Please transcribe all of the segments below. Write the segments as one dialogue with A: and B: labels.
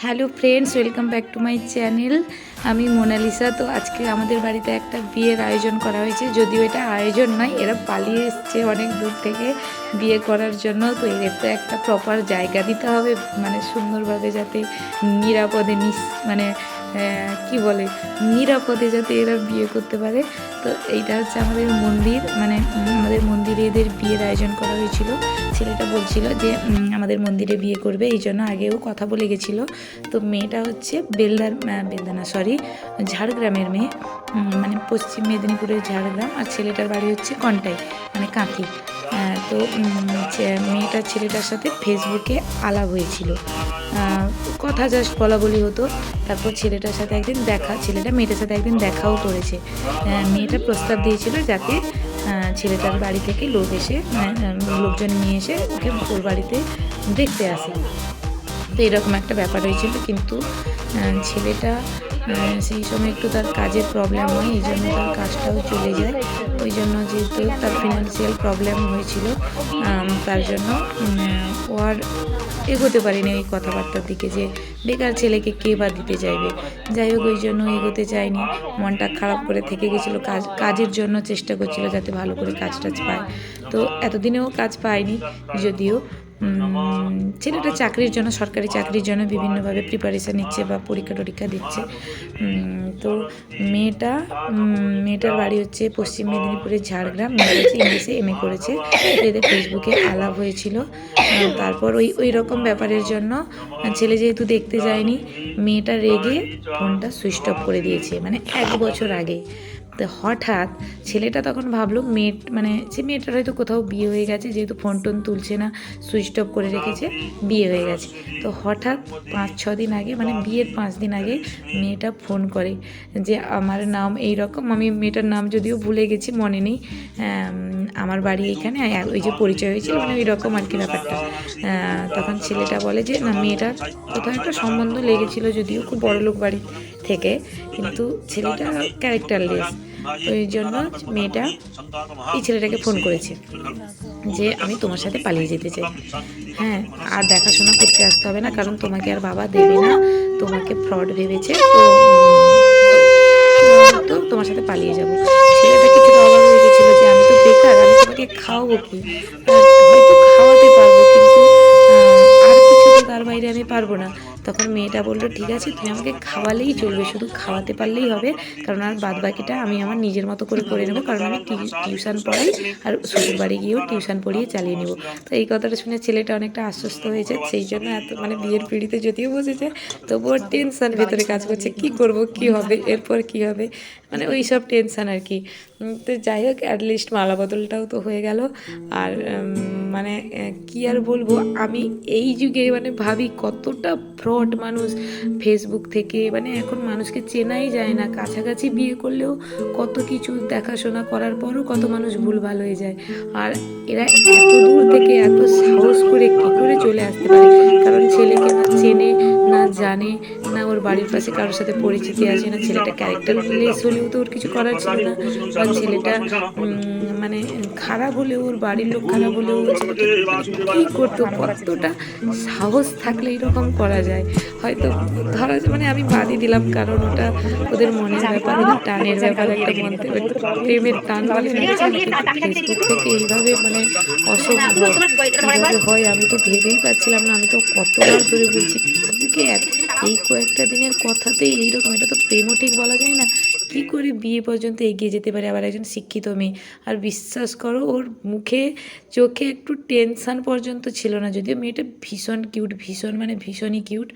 A: Hello friends, welcome back to my channel. আমি Mona Lisa. তো আজকে আমাদের বাড়িতে একটা বিয়ের আয়োজন করা হয়েছে, যদিও এটা আয়োজন নয়, এরা পালিয়ে এসছে অনেক দূর থেকে বিয়ে করার জন্য। তো এর তো একটা প্রপার জায়গা দিতে হবে, মানে সুন্দরভাবে যাতে নিরাপদে মানে কি বলে নিরাপদে যাতে এরা বিয়ে করতে পারে। তো এইটা হচ্ছে আমাদের মন্দির, মানে আমাদের মন্দিরে এদের বিয়ের আয়োজন করা হয়েছিল। ছেলেটা বলছিল যে আমাদের মন্দিরে বিয়ে করবে, এই জন্য আগেও কথা বলে গেছিলো। তো মেয়েটা হচ্ছে ঝাড়গ্রামের মেয়ে, মানে পশ্চিম মেদিনীপুরের ঝাড়গ্রাম। আর ছেলেটার বাড়ি হচ্ছে কন্টাই, মানে কাঁথি। তো মেয়েটার ছেলেটার সাথে ফেসবুকে আলাপ হয়েছিল, কথা জাস্ট বলা বলি হতো। তারপর ছেলেটার সাথে একদিন ছেলেটা মেয়েটার সাথে একদিন দেখাও করেছে। মেয়েটা প্রস্তাব দিয়েছিল যাতে ছেলেটার বাড়ি থেকে লোকজন নিয়ে এসে ওকে ওর বাড়িতে দেখতে আসে। তো এরকম একটা ব্যাপার হয়েছিল, কিন্তু ছেলেটা সেই সময় একটু তার কাজের প্রবলেম হয়, এই জন্য তার কাজটাও চলে যায়। ওই জন্য যেহেতু তার ফিনান্সিয়াল প্রবলেম হয়েছিল, তার জন্য ও আর এগোতে পারিনি ওই কথাবার্তার দিকে, যে বেকার ছেলেকে কে বা দিতে চাইবে। যাই হোক, ওই জন্য এগোতে চায়নি, মনটা খারাপ করে থেকে গেছিলো। কাজের জন্য চেষ্টা করছিল যাতে ভালো করে কাজ পায়। তো এতদিনেও কাজ পায়নি, যদিও ছেলেটা চাকরির জন্য, সরকারি চাকরির জন্য বিভিন্নভাবে প্রিপারেশান নিচ্ছে বা পরীক্ষা টরীক্ষা দিচ্ছে। তো মেয়েটার বাড়ি হচ্ছে পশ্চিম মেদিনীপুরের ঝাড়গ্রাম। মেয়েটা হচ্ছে ইংলিশে MA করেছে। এদের ফেসবুকে আলাপ হয়েছিল। তারপর ওই রকম ব্যাপারের জন্য ছেলে যেহেতু দেখতে যায়নি, মেয়েটা রেগে ফোনটা সুইচ অফ করে দিয়েছে, মানে 1 বছর আগে। তো হঠাৎ ছেলেটা তখন ভাবলো মেয়েটার হয়তো কোথাও বিয়ে হয়ে গেছে, যেহেতু ফোন টোন তুলছে না, সুইচ অফ করে রেখেছে, বিয়ে হয়ে গেছে। তো হঠাৎ 5-6 দিন আগে, মানে বিয়ের 5 দিন আগে মেয়েটা ফোন করে যে আমার নাম এই রকম, আমি মেয়েটার নাম যদিও ভুলে গেছি, মনে নেই, আমার বাড়ি এখানে, ওই যে পরিচয় হয়েছিল, মানে ওই রকম আর কি ব্যাপারটা। তখন ছেলেটা বলে যে না, মেয়েটার কোথাও একটা সম্বন্ধ লেগেছিল, যদিও খুব বড়লোক বাড়ি থেকে, কিন্তু ছেলেটা ক্যারেক্টারলেস। ওই জন্য মেয়েটা এই ছেলেটাকে ফোন করেছে যে আমি তোমার সাথে পালিয়ে যেতে চাই, হ্যাঁ, আর দেখাশোনা করতে আসতে হবে না, কারণ তোমাকে আর বাবা দেবে না, তোমাকে ফ্রড ভেবেছে। তো তোমার সাথে পালিয়ে যাবো। ছেলেটা কিছুটা অবাক হয়ে গেছিলো যে আমি তো বেকার, আমি তোমাকে খাওয়াবো কি, হয়তো খাওয়াতে পারবো, কিন্তু আর কিছু তো তার বাইরে আমি পারবো না। তখন মেয়েটা বললো ঠিক আছে, তুমি আমাকে খাওয়ালেই চলবে, শুধু খাওয়াতে পারলেই হবে, কারণ আর বাদ বাকিটা আমি আমার নিজের মতো করে নেবো, কারণ আমি টিউশন পড়াই, আর শ্বশুর বাড়ি গিয়েও টিউশন পড়িয়ে চালিয়ে নেবো। তো এই কথাটা শুনে ছেলেটা অনেকটা আশ্বস্ত হয়েছে। সেই জন্য মানে বিয়ের পিঁড়িতে যদিও বসেছে, তবুও টেনশান ভেতরে কাজ করছে, কি করব, কি হবে, এরপর কি হবে, মানে ওই সব টেনশান আর কি। তো যাই হোক, অ্যাটলিস্ট মালা বদলটাও তো হয়ে গেল। আর মানে কি আর বলবো, আমি এই যুগে মানে ভাবি কতটা ফ্রড মানুষ ফেসবুক থেকে, মানে এখন মানুষকে চেনাই যায় না, কাছাকাছি বিয়ে করলেও কত কিছু দেখাশোনা করার পরও কত মানুষ ভুলভাল হয়ে যায়। আর এরা এত দূর থেকে এত সাহস করে কী করে চলে আসতে পারে, কারণ ছেলেকে না চেনে, না জানে, না ওর বাড়ির পাশে কারোর সাথে পরিচিতি আছে, না ছেলেটা ক্যারেক্টারলেস হলেও তো ওর কিছু করার ছিল না, বা ছেলেটা মানে খারাপ হলেও, ওর বাড়ির লোক খারাপ হলেও ছেলেটা কী করতো, কতটা সাহস থাকলে এরকম করা যায়। হয়তো ধরা মানে আমি বাদই দিলাম, কারণ ওটা ওদের মনের ব্যাপার, ওদের টানের ব্যাপার, একটা মধ্যে প্রেমের টান বলে না, কিন্তু ফেসবুক থেকে এইভাবে মানে অসভ্য কীভাবে হয় আমি তো ভেবেই পাচ্ছিলাম না। আমি তো কতবার ধরে বলছি ফেসবুকে এই কয়েকটা দিনের কথাতেই এইরকম, এটা তো প্রেমও ঠিক বলা যায় না। কি করে বিয়ে পর্যন্ত এগিয়ে যেতে পারে আবার একজন শিক্ষিত মেয়ে। আর বিশ্বাস করো, ওর মুখে চোখে একটু টেনশান পর্যন্ত ছিল না, যদিও মেয়েটা ভীষণ কিউট, ভীষণই কিউট।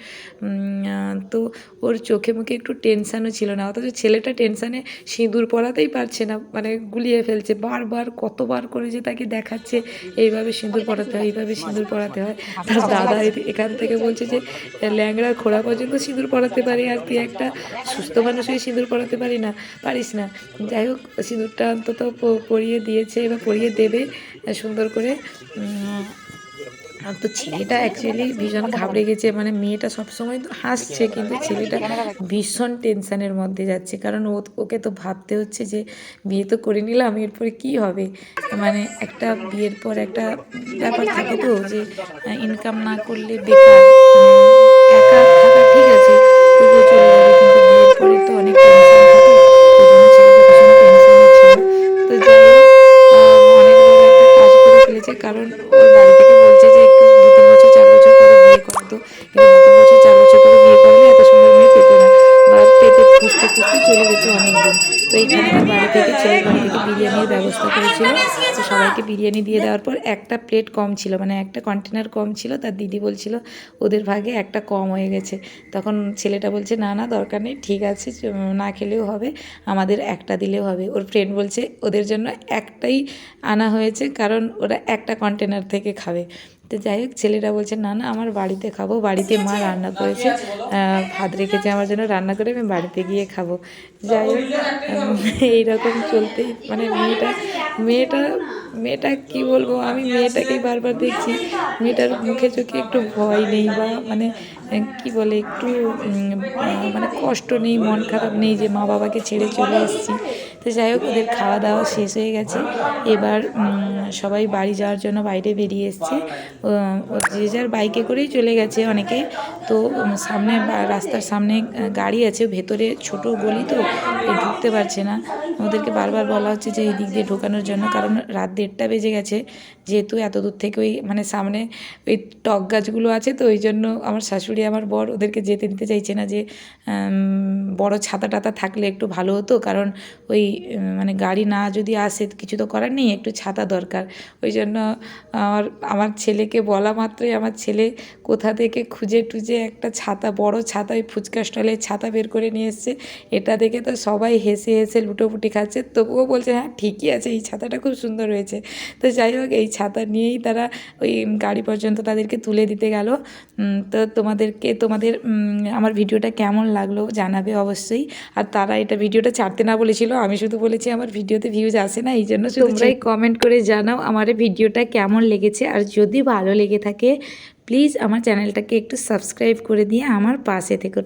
A: তো ওর চোখে মুখে একটু টেনশানও ছিল না, অথচ ছেলেটা টেনশানে সিঁদুর পরাতেই পারছে না, মানে গুলিয়ে ফেলছে, বারবার কতবার করে যে তাকে দেখাচ্ছে এইভাবে সিঁদুর পরাতে হয়, এইভাবে সিঁদুর পরাতে হয়। তার দাদা এখান থেকে বলছে যে ল্যাংড়া খোড়া পর্যন্ত সিঁদুর পরাতে পারে, আর তুই একটা সুস্থ মানুষ হয়ে সিঁদুর পরাতে পারিস না। যাই হোক, সিঁদুরটা অন্তত পরিয়ে দিয়েছে বা পরিয়ে দেবে সুন্দর করে। তো ছেলেটা অ্যাকচুয়ালি ভীষণ ঘাবড়ে গেছে, মানে মেয়েটা সবসময় তো হাসছে, কিন্তু ছেলেটা ভীষণ টেনশানের মধ্যে যাচ্ছে, কারণ ওকে তো ভাবতে হচ্ছে যে বিয়ে তো করে নিলাম, এরপরে কী হবে, মানে একটা বিয়ের পর একটা ব্যাপার থাকে তো, যে ইনকাম না করলে বেকার, একা থাকা ঠিক আছে তবুও চলে যাবে, কিন্তু বিয়ের পরে তো অনেক টেনশন থাকে, ওই জন্য ছেলেটা ভীষণ টেনশনে ছিল। তো যাই হোক অনেক বড় একটা কাজ করে ফেলেছে, কারণ ওর বাড়ি থেকে বলছে যে একটু 2-3 বছর 4 বছর পরে বিয়ে করাতো। এবার 2-3 বছর 4 বছর পরে বিয়ে করালে এত সুন্দর মেয়ে পেতো না, বা পেতে খুঁজতে খুঁজতে চলে যেত অনেক দিন। তো এইখানকার বাড়ি থেকে, ছেলের বাড়ি থেকে বিরিয়ানির ব্যবস্থা করেছিল। তো সবাইকে বিরিয়ানি দিয়ে দেওয়ার পর একটা প্লেট কম ছিল, মানে একটা কন্টেনার কম ছিল। তার দিদি বলছিল ওদের ভাগে একটা কম হয়ে গেছে। তখন ছেলেটা বলছে না না দরকার নেই, ঠিক আছে, না খেলেও হবে, আমাদের একটা দিলেও হবে। ওর ফ্রেন্ড বলছে ওদের জন্য একটাই আনা হয়েছে, কারণ ওরা একটা কন্টেনার থেকে খাবে। তো যাই হোক ছেলেরা বলছে না না আমার বাড়িতে খাবো, বাড়িতে মা রান্না করেছে, ভাত রেখেছে আমার জন্য রান্না করে, আমি বাড়িতে গিয়ে খাবো। যাই হোক এইরকম চলতেই মানে মেয়েটা মেয়েটা মেয়েটা কী বলবো, আমি মেয়েটাকেই বারবার দেখছি, মেয়েটার মুখে চোখে একটু ভয় নেই, বা মানে কি বলে একটু মানে কষ্ট নেই, মন খারাপ নেই যে মা বাবাকে ছেড়ে চলে এসেছি। তো যাই হোক ওদের খাওয়া দাওয়া শেষ হয়ে গেছে, এবার সবাই বাড়ি যাওয়ার জন্য বাইরে বেরিয়ে এসছে। যে যার বাইকে করেই চলে গেছে অনেকে। তো সামনে রাস্তার সামনে গাড়ি আছে, ভেতরে ছোট গলি তো ঢুকতে পারছে না। ওদেরকে বারবার বলা হচ্ছে যে এই দিক দিয়ে ঢোকানোর জন্য, কারণ রাত 1:30 বেজে গেছে, যেহেতু এত দূর থেকে ওই মানে সামনে ওই টক গাছগুলো আছে, তো ওই জন্য আমার শাশুড়ি আমার বর ওদেরকে যেতে দিতে চাইছে না, যে বড় ছাতা টাতা থাকলে একটু ভালো হতো, কারণ ওই মানে গাড়ি না যদি আসে কিছু তো করার নেই, একটু ছাতা দরকার। ওই জন্য আমার ছেলেকে বলা মাত্রই আমার ছেলে কোথা থেকে খুঁজে টুজে একটা ছাতা, বড় ছাতা, ওই ফুচকা স্টলের ছাতা বের করে নিয়ে এসছে। এটা দেখে তো সবাই হেসে হেসে লুটোপুটি খাচ্ছে, তবুও বলছে হ্যাঁ ঠিকই আছে, এই ছাতাটা খুব সুন্দর হয়েছে। তো যাই হোক এই ছাতা নিয়েই তারা ওই গাড়ি পর্যন্ত তাদেরকে তুলে দিতে গেল। তো তোমাদের আমার ভিডিওটা কেমন লাগলো জানাবে অবশ্যই। আর তারা এটা ভিডিওটা ছাড়তে না বলেছিল, আমি শুধু বলেছি আমার ভিডিওতে ভিউজ আসে না, এই জন্য তোমরাই কমেন্ট করে জানাও আমার ভিডিওটা কেমন লেগেছে। আর যদি ভালো লেগে থাকে প্লিজ আমার চ্যানেলটাকে একটু সাবস্ক্রাইব করে দিয়ে আমার পাশে থেকো।